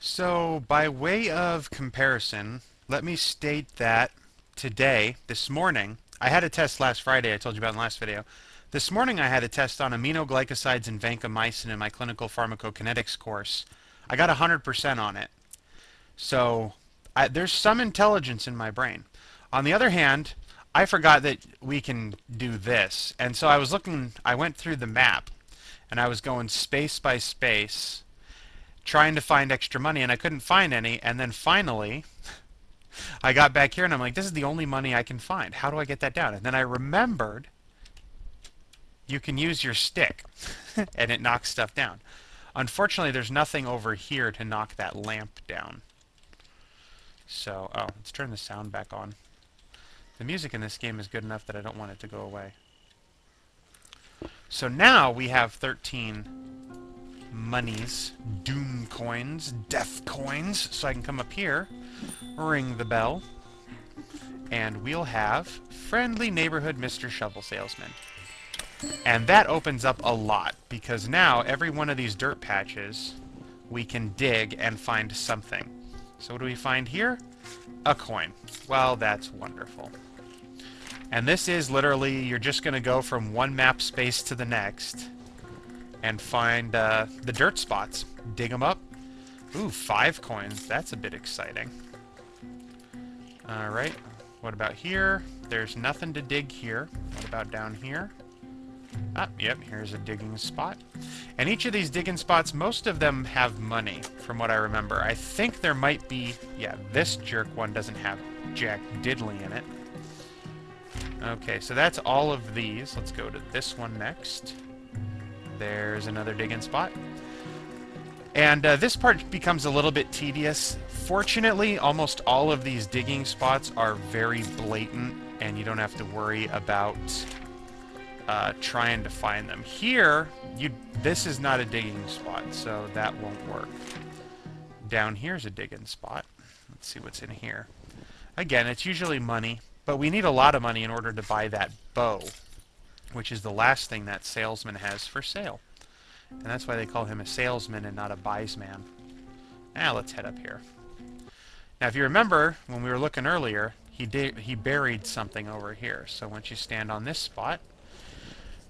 So, by way of comparison, let me state that today, this morning, I had a test last Friday, I told you about in the last video. This morning I had a test on aminoglycosides and vancomycin in my clinical pharmacokinetics course. I got 100% on it. So, there's some intelligence in my brain. On the other hand, I forgot that we can do this. And so I went through the map, and I was going space by space, trying to find extra money, and I couldn't find any. And then finally, I got back here, and I'm like, this is the only money I can find. How do I get that down? And then I remembered you can use your stick, and it knocks stuff down. Unfortunately, there's nothing over here to knock that lamp down. So, oh, let's turn the sound back on. The music in this game is good enough that I don't want it to go away. So now we have 13 monies, doom coins, death coins, so I can come up here, ring the bell, and we'll have friendly neighborhood Mr. Shovel Salesman. And that opens up a lot, because now every one of these dirt patches we can dig and find something. So what do we find here? A coin. Well, that's wonderful. And this is literally, you're just going to go from one map space to the next and find the dirt spots. Dig them up. Ooh, 5 coins. That's a bit exciting. Alright. What about here? There's nothing to dig here. What about down here? Ah, yep, here's a digging spot. And each of these digging spots, most of them have money, from what I remember. I think there might be... Yeah, this jerk one doesn't have jack diddly in it. Okay, so that's all of these. Let's go to this one next. There's another digging spot. And this part becomes a little bit tedious. Fortunately, almost all of these digging spots are very blatant, and you don't have to worry about trying to find them. Here, this is not a digging spot, so that won't work. Down here's a digging spot. Let's see what's in here. Again, it's usually money, but we need a lot of money in order to buy that bow, which is the last thing that salesman has for sale. And that's why they call him a salesman and not a buysman. Now let's head up here. Now if you remember, when we were looking earlier, he buried something over here. So once you stand on this spot,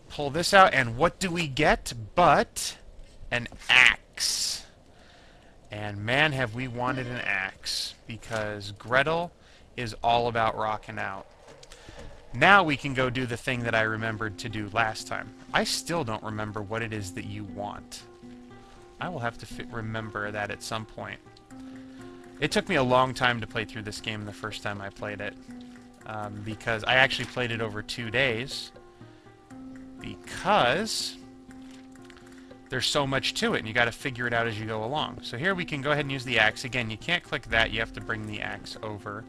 pull this out, and what do we get but an axe? And man, have we wanted an axe, because Gretel is all about rocking out. Now we can go do the thing that I remembered to do last time. I still don't remember what it is that you want. I will have to remember that at some point. It took me a long time to play through this game the first time I played it, because I actually played it over 2 days, because there's so much to it, and you got to figure it out as you go along. So here we can go ahead and use the axe. Again, you can't click that. You have to bring the axe over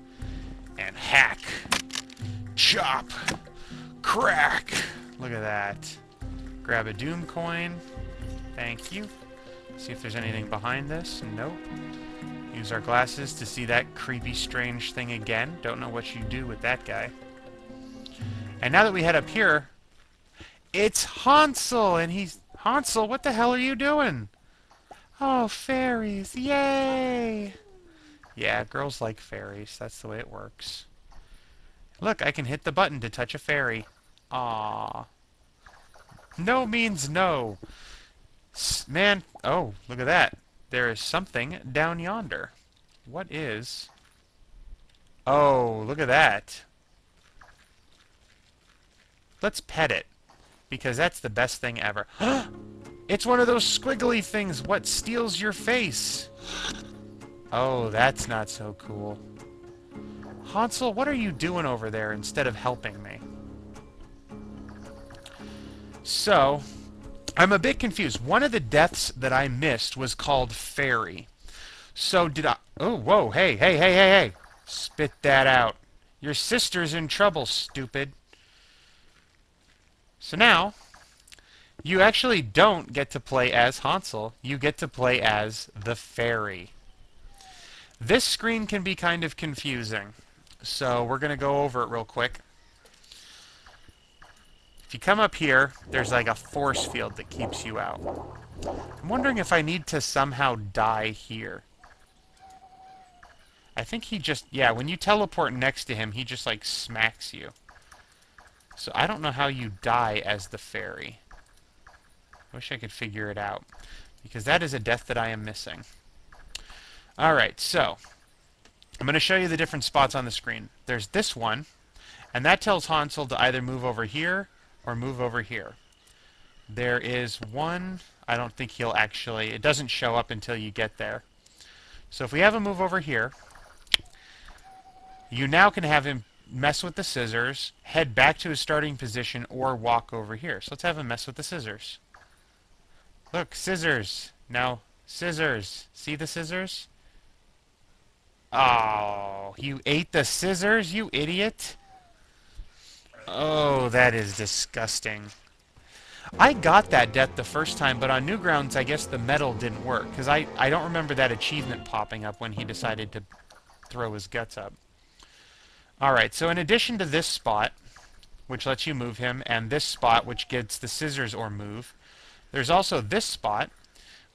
and hack, chop, crack. Look at that. Grab a doom coin. Thank you. See if there's anything behind this. Nope. Use our glasses to see that creepy, strange thing again. Don't know what you do with that guy. And now that we head up here, it's Hansel, and he's... Hansel, what the hell are you doing? Oh, fairies, yay! Yeah, girls like fairies. That's the way it works. Look, I can hit the button to touch a fairy. Aww. No means no. Man, oh, look at that. There is something down yonder. What is... Oh, look at that. Let's pet it, because that's the best thing ever. It's one of those squiggly things. What steals your face? Oh, that's not so cool. Hansel, what are you doing over there instead of helping me? So, I'm a bit confused. One of the deaths that I missed was called Fairy. So did I... Oh, whoa, hey, hey, hey, hey, hey. Spit that out. Your sister's in trouble, stupid. So now, you actually don't get to play as Hansel. You get to play as the fairy. This screen can be kind of confusing, so we're going to go over it real quick. If you come up here, there's like a force field that keeps you out. I'm wondering if I need to somehow die here. I think he just... Yeah, when you teleport next to him, he just, like, smacks you. So I don't know how you die as the fairy. Wish I could figure it out. Because that is a death that I am missing. Alright, so... I'm going to show you the different spots on the screen. There's this one, and that tells Hansel to either move over here or move over here. There is one... I don't think he'll actually... It doesn't show up until you get there. So if we have him move over here, you now can have him mess with the scissors, head back to his starting position, or walk over here. So let's have him mess with the scissors. Look, scissors. Now, scissors. See the scissors? Oh, you ate the scissors, you idiot. Oh, that is disgusting. I got that death the first time, but on Newgrounds, I guess the medal didn't work, because I don't remember that achievement popping up when he decided to throw his guts up. Alright, so in addition to this spot, which lets you move him, and this spot, which gets the scissors or move, there's also this spot,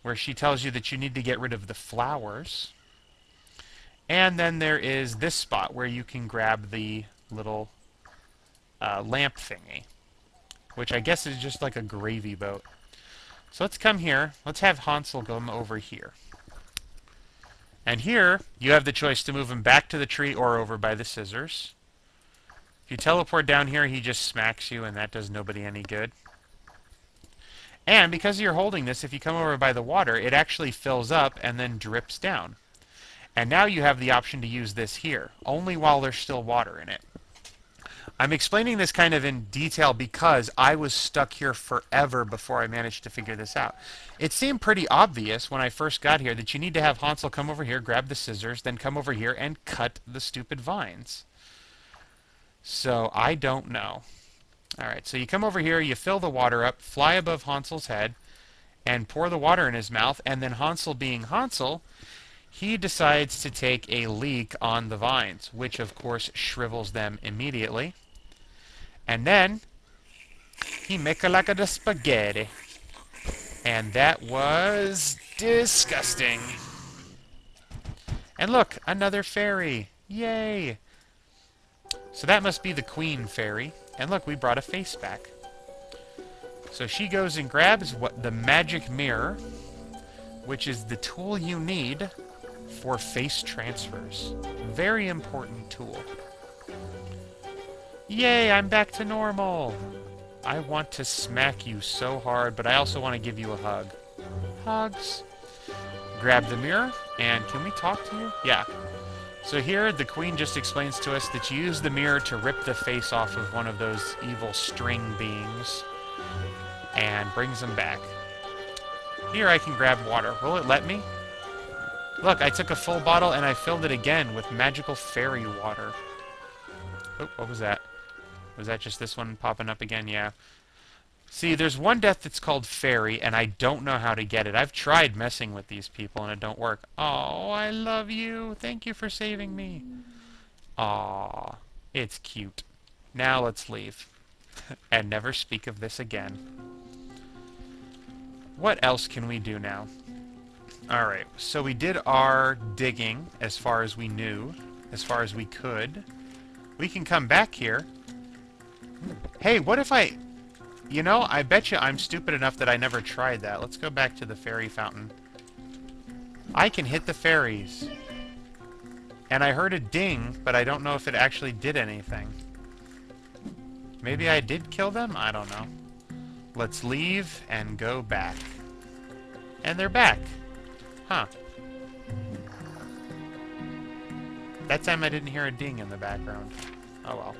where she tells you that you need to get rid of the flowers. And then there is this spot, where you can grab the little lamp thingy, which I guess is just like a gravy boat. So let's come here. Let's have Hansel come over here. And here, you have the choice to move him back to the tree or over by the scissors. If you teleport down here, he just smacks you, and that does nobody any good. And because you're holding this, if you come over by the water, it actually fills up and then drips down. And now you have the option to use this here, only while there's still water in it. I'm explaining this kind of in detail because I was stuck here forever before I managed to figure this out. It seemed pretty obvious when I first got here that you need to have Hansel come over here, grab the scissors, then come over here and cut the stupid vines. So I don't know. Alright, so you come over here, you fill the water up, fly above Hansel's head, and pour the water in his mouth, and then Hansel being Hansel, he decides to take a leak on the vines, which of course shrivels them immediately. And then he make a like a the spaghetti. And that was disgusting. And look, another fairy. Yay! So that must be the queen fairy. And look, we brought a face back. So she goes and grabs the magic mirror, which is the tool you need for face transfers. Very important tool. Yay, I'm back to normal. I want to smack you so hard, but I also want to give you a hug. Hugs. Grab the mirror, and can we talk to you? Yeah. So here, the queen just explains to us that you use the mirror to rip the face off of one of those evil string beings, and brings them back. Here I can grab water. Will it let me? Look, I took a full bottle and I filled it again with magical fairy water. Oh, what was that? Was that just this one popping up again? Yeah. See, there's one death that's called fairy, and I don't know how to get it. I've tried messing with these people, and it don't work. Oh, I love you. Thank you for saving me. Aw, it's cute. Now let's leave. And never speak of this again. What else can we do now? Alright, so we did our digging as far as we knew, as far as we could. We can come back here. Hey, what if I... You know, I bet you I'm stupid enough that I never tried that. Let's go back to the fairy fountain. I can hit the fairies. And I heard a ding, but I don't know if it actually did anything. Maybe I did kill them? I don't know. Let's leave and go back. And they're back. Huh. That time I didn't hear a ding in the background. Oh well.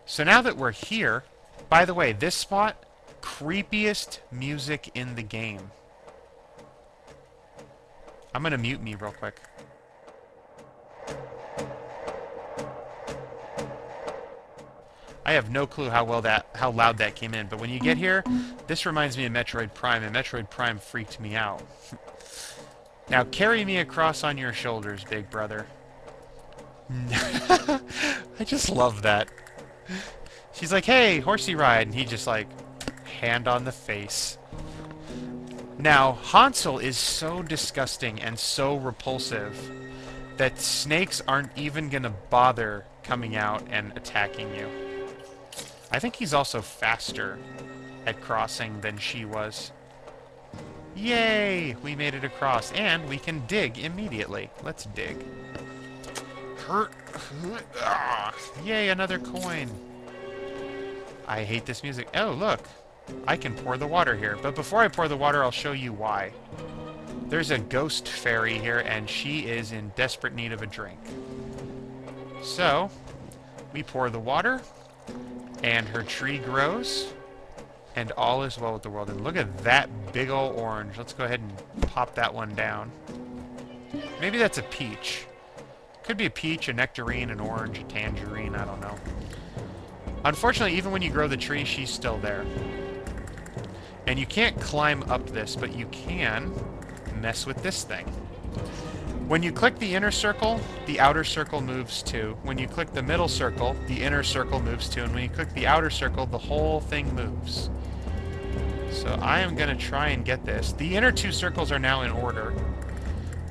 So now that we're here... By the way, this spot, creepiest music in the game. I'm gonna mute me real quick. I have no clue how loud that came in, but when you get here, this reminds me of Metroid Prime, and Metroid Prime freaked me out. Now carry me across on your shoulders, big brother. I just love that. She's like, hey, horsey ride, and he just like, hand on the face. Now, Hansel is so disgusting and so repulsive that snakes aren't even gonna bother coming out and attacking you. I think he's also faster at crossing than she was. Yay! We made it across, and we can dig immediately. Let's dig. Yay, another coin. I hate this music. Oh, look. I can pour the water here. But before I pour the water, I'll show you why. There's a ghost fairy here, and she is in desperate need of a drink. So, we pour the water, and her tree grows, and all is well with the world. And look at that big ol' orange. Let's go ahead and pop that one down. Maybe that's a peach. Could be a peach, a nectarine, an orange, a tangerine, I don't know. Unfortunately, even when you grow the tree, she's still there. And you can't climb up this, but you can mess with this thing. When you click the inner circle, the outer circle moves too. When you click the middle circle, the inner circle moves too. And when you click the outer circle, the whole thing moves. So I am going to try and get this. The inner two circles are now in order.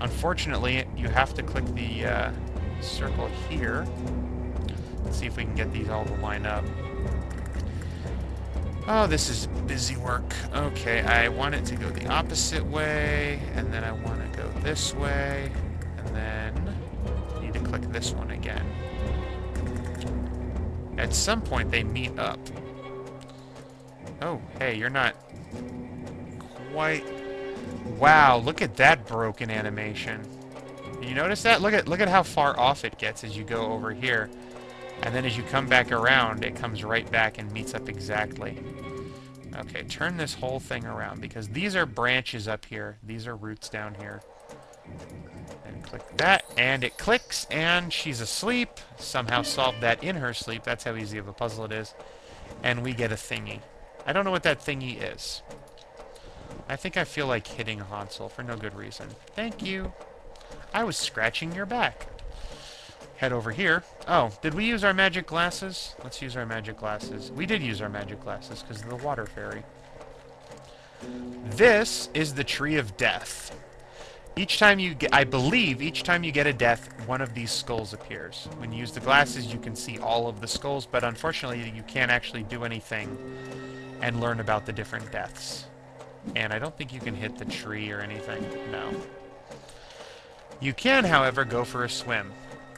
Unfortunately, you have to click the circle here. Let's see if we can get these all to line up. Oh, this is busy work. Okay, I want it to go the opposite way, and then I want to go this way, and then I need to click this one again. At some point, they meet up. Oh, hey, you're not quite... Wow, look at that broken animation. Did you notice that? Look at how far off it gets as you go over here. And then as you come back around, it comes right back and meets up exactly. Okay, turn this whole thing around, because these are branches up here. These are roots down here. And click that, and it clicks, and she's asleep. Somehow solved that in her sleep. That's how easy of a puzzle it is. And we get a thingy. I don't know what that thingy is. I think I feel like hitting Hansel for no good reason. Thank you. I was scratching your back. Head over here. Oh, did we use our magic glasses? Let's use our magic glasses. We did use our magic glasses because of the water fairy. This is the Tree of Death. Each time you get, I believe, each time you get a death, one of these skulls appears. When you use the glasses, you can see all of the skulls, but unfortunately, you can't actually do anything and learn about the different deaths. And I don't think you can hit the tree or anything. No. You can, however, go for a swim.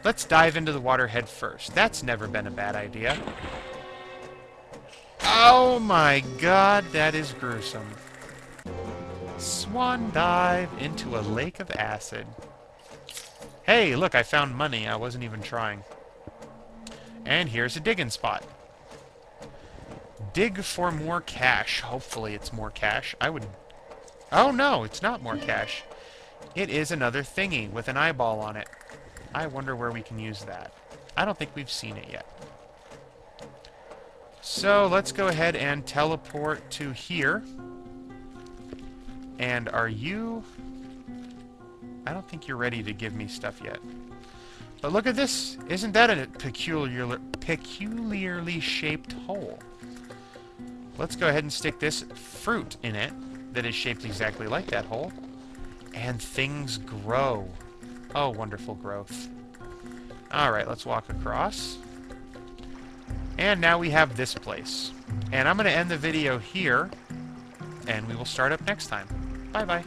Let's dive into the water head first. That's never been a bad idea. Oh my god, that is gruesome. Swan dive into a lake of acid. Hey, look, I found money. I wasn't even trying. And here's a digging spot. Dig for more cash. Hopefully it's more cash. I would... Oh no, it's not more cash. It is another thingy with an eyeball on it. I wonder where we can use that. I don't think we've seen it yet. So let's go ahead and teleport to here. And are you... I don't think you're ready to give me stuff yet. But look at this. Isn't that a peculiarly shaped hole? Let's go ahead and stick this fruit in it that is shaped exactly like that hole. And things grow. Oh, wonderful growth. Alright, let's walk across. And now we have this place. And I'm going to end the video here, and we will start up next time. Bye-bye.